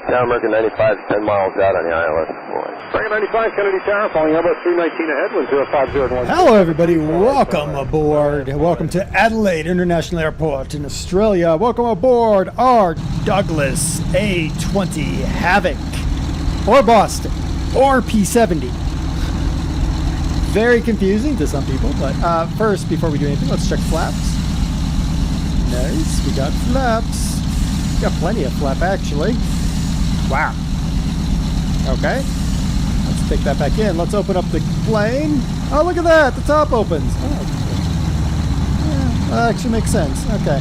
Tower American 95, 10 miles out on the ILS. American 95, Kennedy Tower, falling Airbus 319 ahead, 10501. Hello everybody, welcome aboard. Welcome to Adelaide International Airport in Australia. Welcome aboard our Douglas A-20 Havoc, or Boston, or P-70. Very confusing to some people, but first, before we do anything, let's check flaps. Nice, we got flaps. We got plenty of flap, actually. Wow. Okay. Let's take that back in. Let's open up the plane. Oh, look at that. The top opens. Oh, yeah, that actually makes sense. Okay.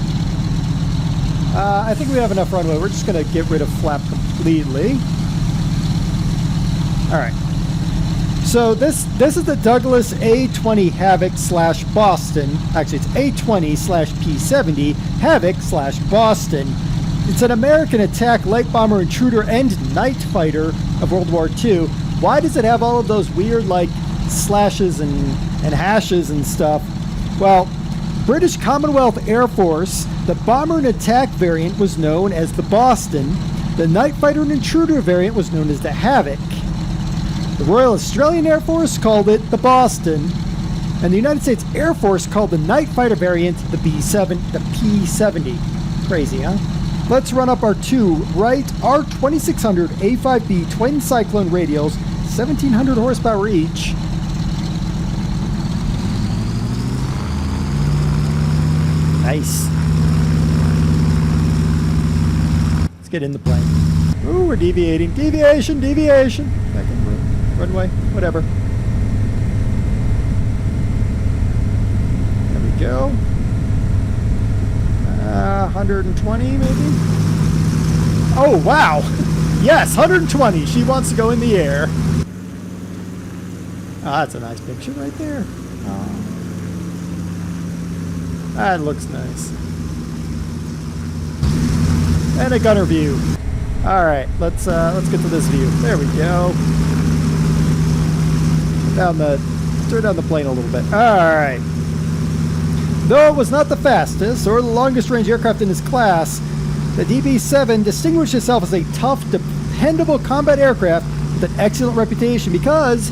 I think we have enough runway. We're just going to get rid of flap completely. All right. So this is the Douglas A-20 Havoc / Boston. Actually, it's A-20 / P-70 Havoc / Boston. It's an American attack light bomber intruder and night fighter of World War II. Why does it have all of those weird, like, slashes and hashes and stuff? Well, British Commonwealth Air Force, the bomber and attack variant was known as the Boston. The night fighter and intruder variant was known as the Havoc. The Royal Australian Air Force called it the Boston. And the United States Air Force called the night fighter variant the P-70. Crazy, huh? Let's run up our two right R2600 A5B twin cyclone radials, 1700 horsepower each. Nice. Let's get in the plane. Ooh, we're deviating. Deviation. Back in the runway, whatever. There we go. 120 maybe? Oh, wow. Yes, 120. She wants to go in the air. Ah, that's a nice picture right there. Oh. That looks nice. And a gunner view. All right, let's get to this view. There we go. Turn down the plane a little bit. All right. Though it was not the fastest or the longest range aircraft in its class, the DB-7 distinguished itself as a tough, dependable combat aircraft with an excellent reputation because,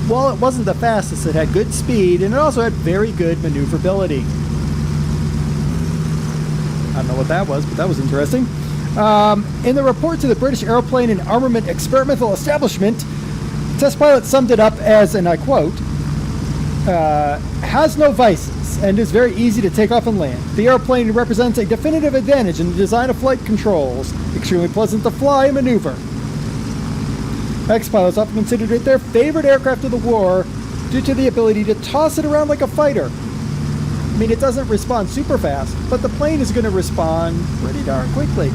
while it wasn't the fastest, it had good speed and it also had very good maneuverability. I don't know what that was, but that was interesting. In the report to the British Aeroplane and Armament Experimental Establishment, test pilot summed it up as, and I quote, has no vices and is very easy to take off and land. The airplane represents a definitive advantage in the design of flight controls, extremely pleasant to fly and maneuver. Ex-pilots often considered it their favorite aircraft of the war due to the ability to toss it around like a fighter. I mean, it doesn't respond super fast, but the plane is going to respond pretty darn quickly.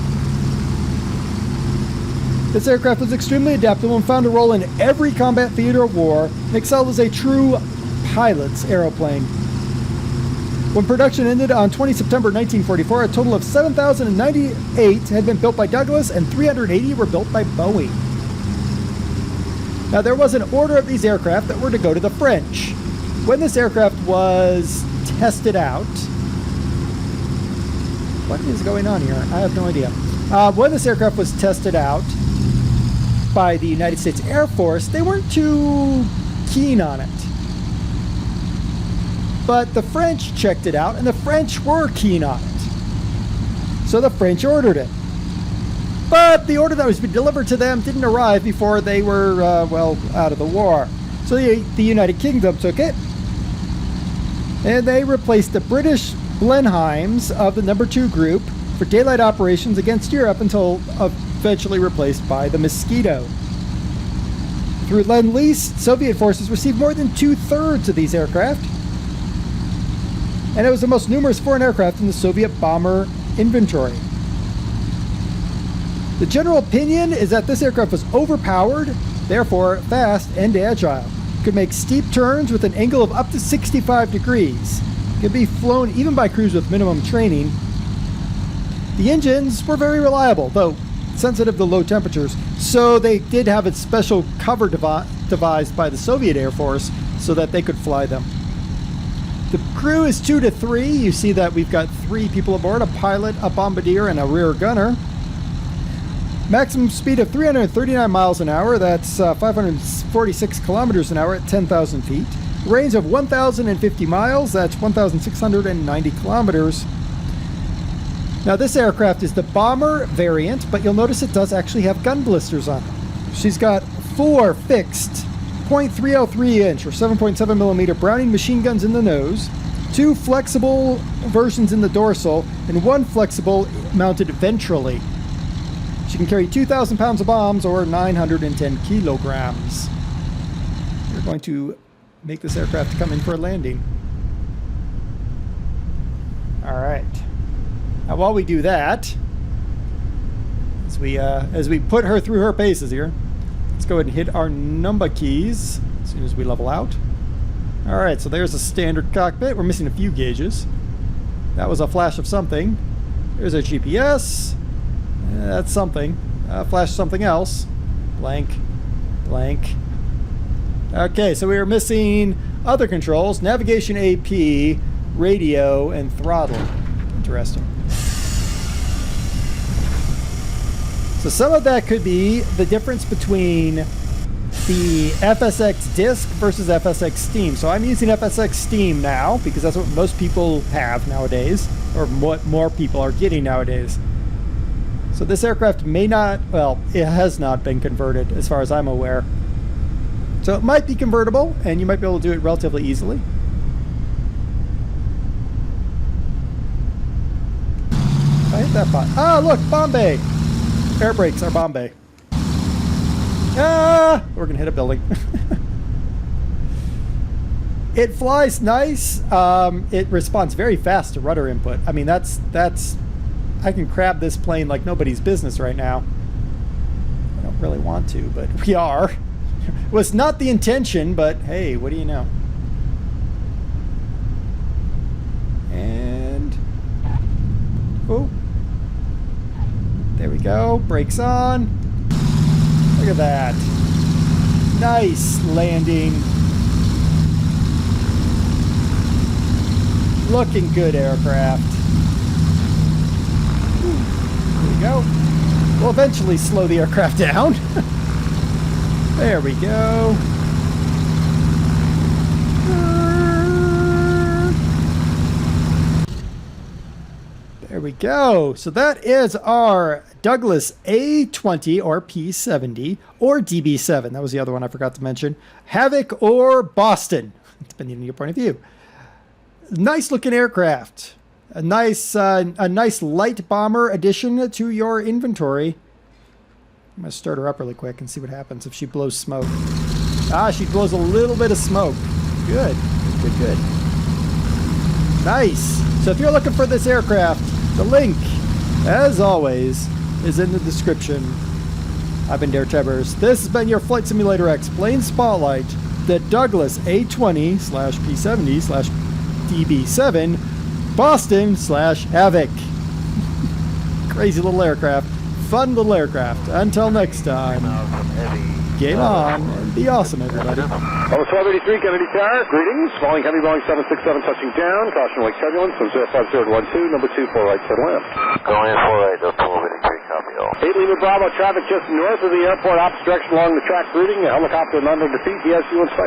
This aircraft was extremely adaptable and found a role in every combat theater of war and excelled as a true pilot's aeroplane. When production ended on 20 September 1944, a total of 7,098 had been built by Douglas and 380 were built by Boeing. Now, there was an order of these aircraft that were to go to the French. When this aircraft was tested out... What is going on here? I have no idea. When this aircraft was tested out by the United States Air Force, they weren't too keen on it. But the French checked it out, and the French were keen on it. So the French ordered it. But the order that was delivered to them didn't arrive before they were, out of the war. So the United Kingdom took it, and they replaced the British Blenheims of the No. 2 group for daylight operations against Europe until eventually replaced by the Mosquito. Through Lend-Lease, Soviet forces received more than 2/3 of these aircraft, and it was the most numerous foreign aircraft in the Soviet bomber inventory. The general opinion is that this aircraft was overpowered, therefore fast and agile. It could make steep turns with an angle of up to 65 degrees. It could be flown even by crews with minimum training. The engines were very reliable, though sensitive to low temperatures, so they did have a special cover devised by the Soviet Air Force so that they could fly them. The crew is 2 to 3. You see that we've got 3 people aboard, a pilot, a bombardier, and a rear gunner. Maximum speed of 339 miles an hour. That's 546 kilometers an hour at 10,000 feet. Range of 1,050 miles. That's 1,690 kilometers. Now, this aircraft is the bomber variant, but you'll notice it does actually have gun blisters on it. She's got 4 fixed .303 inch or 7.7 millimeter Browning machine guns in the nose, 2 flexible versions in the dorsal, and 1 flexible mounted ventrally. She can carry 2,000 pounds of bombs or 910 kilograms. We're going to make this aircraft come in for a landing. All right. Now, while we do that, as we put her through her paces here, let's go ahead and hit our number keys as soon as we level out. All right, so there's a standard cockpit. We're missing a few gauges. That was a flash of something. There's our GPS. That's something. Flash something else. Blank. Blank. Okay, so we were missing other controls. Navigation AP, radio, and throttle. Interesting. So some of that could be the difference between the FSX Disk versus FSX Steam. So I'm using FSX Steam now because that's what most people have nowadays, or what more people are getting nowadays. So this aircraft may not, well, it has not been converted as far as I'm aware. So it might be convertible, and you might be able to do it relatively easily. I hit that button. Ah, look, Bombay! Air brakes are Bombay. Ah! We're gonna hit a building. It flies nice. It responds very fast to rudder input. I mean, that's I can crab this plane like nobody's business right now. I don't really want to, but we are. It was not the intention, but hey, what do you know? And oh, there we go. Brakes on. Look at that. Nice landing. Looking good aircraft. There we go. We'll eventually slow the aircraft down. There we go. There we go. So that is our Douglas A-20 or P-70 or DB-7. That was the other one I forgot to mention. Havoc or Boston, depending on your point of view. Nice looking aircraft. A nice light bomber addition to your inventory. I'm going to start her up really quick and see what happens if she blows smoke. Ah, she blows a little bit of smoke. Good. Good, good. Nice. So if you're looking for this aircraft, the link, as always, is in the description. I've been DerTebbers. This has been your Flight Simulator X Plane Spotlight, the Douglas A-20/P-70/DB-7 Boston/Havoc. Crazy little aircraft. Fun little aircraft. Until next time, game on and be awesome, everybody. Over 1283 Kennedy Tower, greetings. Falling heavy Boeing 767 touching down. Caution wake turbulence from 05012, number 2, 4 right, set land. Going in 4 right, 1283, copy all. 8 Lima Bravo, traffic just north of the airport, opposite direction along the track routing. A helicopter not under defeat, DSU in sight.